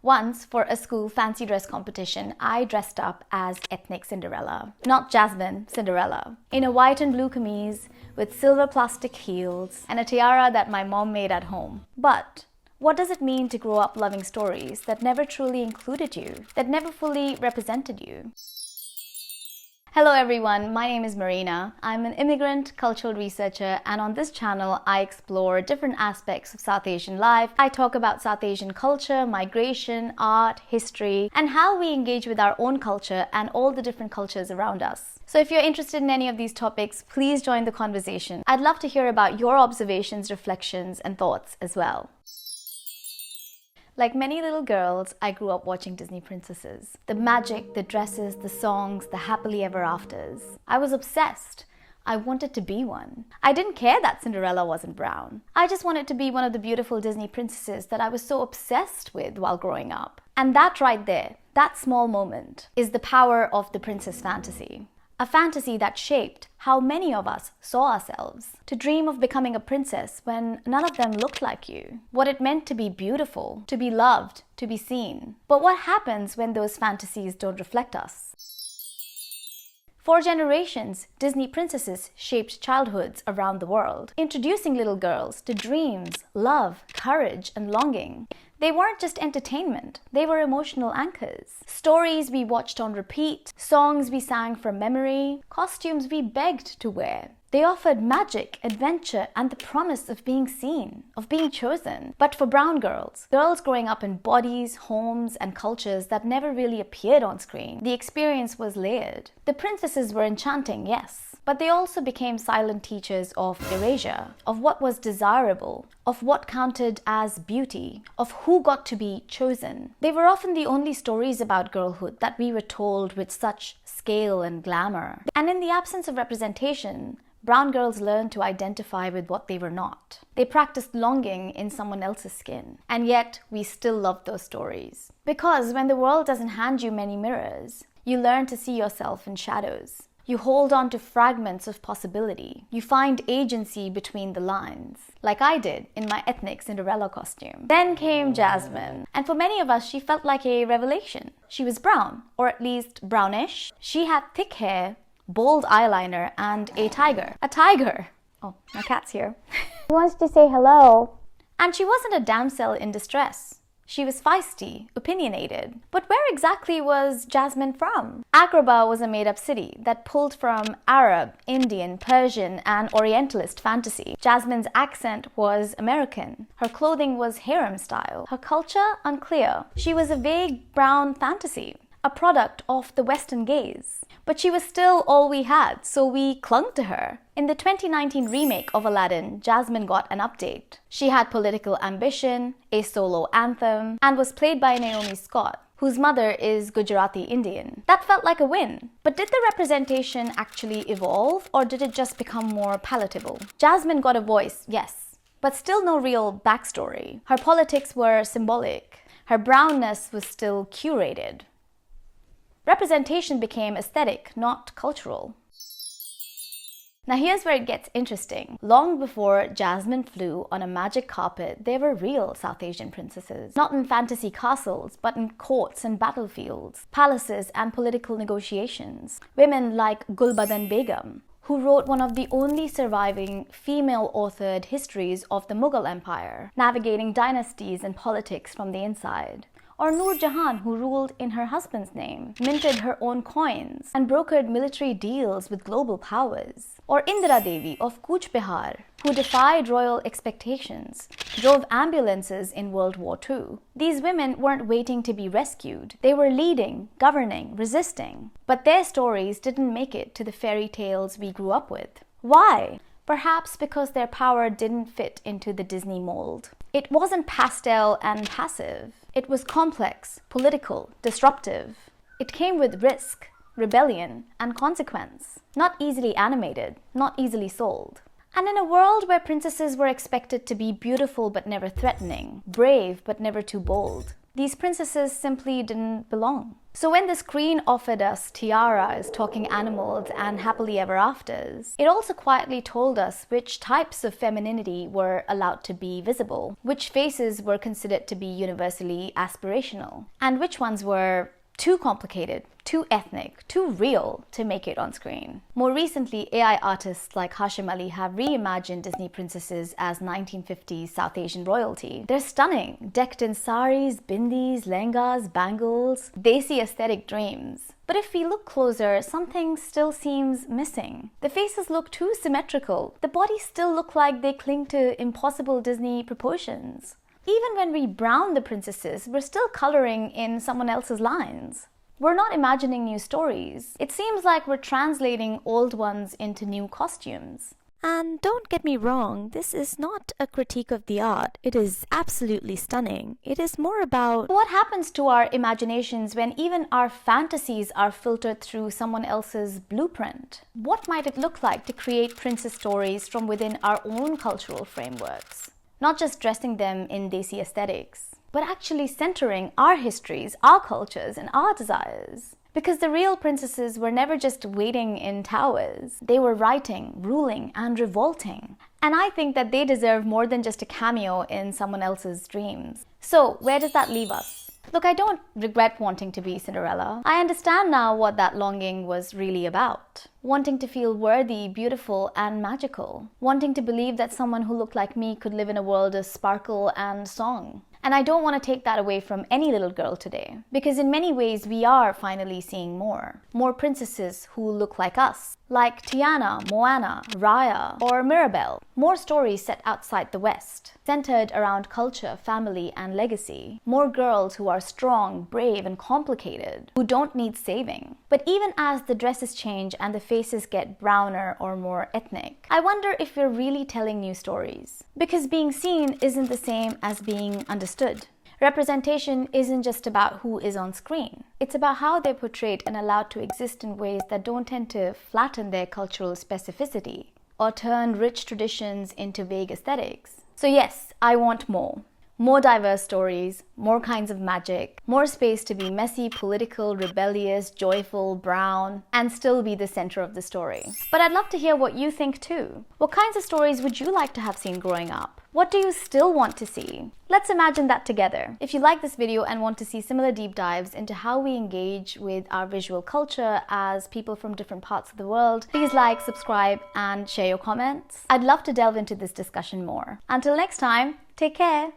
Once, for a school fancy dress competition, I dressed up as ethnic Cinderella. Not Jasmine, Cinderella. In a white and blue camise with silver plastic heels and a tiara that my mom made at home. But what does it mean to grow up loving stories that never truly included you, that never fully represented you? Hello everyone, my name is Marina. I'm an immigrant cultural researcher, and on this channel I explore different aspects of South Asian life. I talk about South Asian culture, migration, art, history, and how we engage with our own culture and all the different cultures around us. So if you're interested in any of these topics, please join the conversation. I'd love to hear about your observations, reflections, and thoughts as well. Like many little girls, I grew up watching Disney princesses. The magic, the dresses, the songs, the happily ever afters. I was obsessed. I wanted to be one. I didn't care that Cinderella wasn't brown. I just wanted to be one of the beautiful Disney princesses that I was so obsessed with while growing up. And that right there, that small moment, is the power of the princess fantasy. A fantasy that shaped how many of us saw ourselves. To dream of becoming a princess when none of them looked like you. What it meant to be beautiful, to be loved, to be seen. But what happens when those fantasies don't reflect us? For generations, Disney princesses shaped childhoods around the world, introducing little girls to dreams, love, courage, and longing. They weren't just entertainment, they were emotional anchors. Stories we watched on repeat, songs we sang from memory, costumes we begged to wear. They offered magic, adventure, and the promise of being seen, of being chosen. But for brown girls growing up in bodies, homes, and cultures that never really appeared on screen, the experience was layered. The princesses were enchanting, yes, but they also became silent teachers of erasure, of what was desirable, of what counted as beauty, of who got to be chosen. They were often the only stories about girlhood that we were told with such scale and glamour. And in the absence of representation, brown girls learned to identify with what they were not. They practiced longing in someone else's skin. And yet, we still love those stories. Because when the world doesn't hand you many mirrors, you learn to see yourself in shadows. You hold on to fragments of possibility. You find agency between the lines, like I did in my ethnic Cinderella costume. Then came Jasmine, and for many of us, she felt like a revelation. She was brown, or at least brownish. She had thick hair, bold eyeliner, and a tiger. A tiger! Oh, my cat's here. He wants to say hello. And she wasn't a damsel in distress. She was feisty, opinionated. But where exactly was Jasmine from? Agrabah was a made-up city that pulled from Arab, Indian, Persian, and Orientalist fantasy. Jasmine's accent was American. Her clothing was harem style. Her culture, unclear. She was a vague brown fantasy, a product of the Western gaze. But she was still all we had, so we clung to her. In the 2019 remake of Aladdin, Jasmine got an update. She had political ambition, a solo anthem, and was played by Naomi Scott, whose mother is Gujarati Indian. That felt like a win. But did the representation actually evolve, or did it just become more palatable? Jasmine got a voice, yes, but still no real backstory. Her politics were symbolic. Her brownness was still curated. Representation became aesthetic, not cultural. Now here's where it gets interesting. Long before Jasmine flew on a magic carpet, there were real South Asian princesses. Not in fantasy castles, but in courts and battlefields, palaces and political negotiations. Women like Gulbadan Begum, who wrote one of the only surviving female-authored histories of the Mughal Empire, navigating dynasties and politics from the inside. Or Nur Jahan, who ruled in her husband's name, minted her own coins, and brokered military deals with global powers. Or Indira Devi of Cooch, Behar, who defied royal expectations, drove ambulances in World War II. These women weren't waiting to be rescued. They were leading, governing, resisting. But their stories didn't make it to the fairy tales we grew up with. Why? Perhaps because their power didn't fit into the Disney mold. It wasn't pastel and passive. It was complex, political, disruptive. It came with risk, rebellion, and consequence. Not easily animated, not easily sold. And in a world where princesses were expected to be beautiful but never threatening, brave but never too bold, These princesses simply didn't belong. So when the screen offered us tiaras, talking animals, and happily ever afters, it also quietly told us which types of femininity were allowed to be visible, which faces were considered to be universally aspirational, and which ones were too complicated, too ethnic, too real to make it on screen. More recently, AI artists like Hashim Ali have reimagined Disney princesses as 1950s South Asian royalty. They're stunning, decked in saris, bindis, lehengas, bangles, desi aesthetic dreams. But if we look closer, something still seems missing. The faces look too symmetrical. The bodies still look like they cling to impossible Disney proportions. Even when we brown the princesses, we're still coloring in someone else's lines. We're not imagining new stories. It seems like we're translating old ones into new costumes. And don't get me wrong, this is not a critique of the art. It is absolutely stunning. It is more about what happens to our imaginations when even our fantasies are filtered through someone else's blueprint. What might it look like to create princess stories from within our own cultural frameworks? Not just dressing them in desi aesthetics, but actually centering our histories, our cultures, and our desires. Because the real princesses were never just waiting in towers. They were writing, ruling, and revolting. And I think that they deserve more than just a cameo in someone else's dreams. So, where does that leave us? Look, I don't regret wanting to be Cinderella. I understand now what that longing was really about. Wanting to feel worthy, beautiful, and magical. Wanting to believe that someone who looked like me could live in a world of sparkle and song. And I don't want to take that away from any little girl today. Because in many ways, we are finally seeing more. More princesses who look like us. Like Tiana, Moana, Raya, or Mirabelle. More stories set outside the West. Centered around culture, family, and legacy. More girls who are strong, brave, and complicated. Who don't need saving. But even as the dresses change and the faces get browner or more ethnic, I wonder if we're really telling new stories. Because being seen isn't the same as being understood. Representation isn't just about who is on screen. It's about how they're portrayed and allowed to exist in ways that don't tend to flatten their cultural specificity or turn rich traditions into vague aesthetics. So yes, I want more. More diverse stories, more kinds of magic, more space to be messy, political, rebellious, joyful, brown, and still be the center of the story. But I'd love to hear what you think too. What kinds of stories would you like to have seen growing up? What do you still want to see? Let's imagine that together. If you like this video and want to see similar deep dives into how we engage with our visual culture as people from different parts of the world, please like, subscribe, and share your comments. I'd love to delve into this discussion more. Until next time, take care.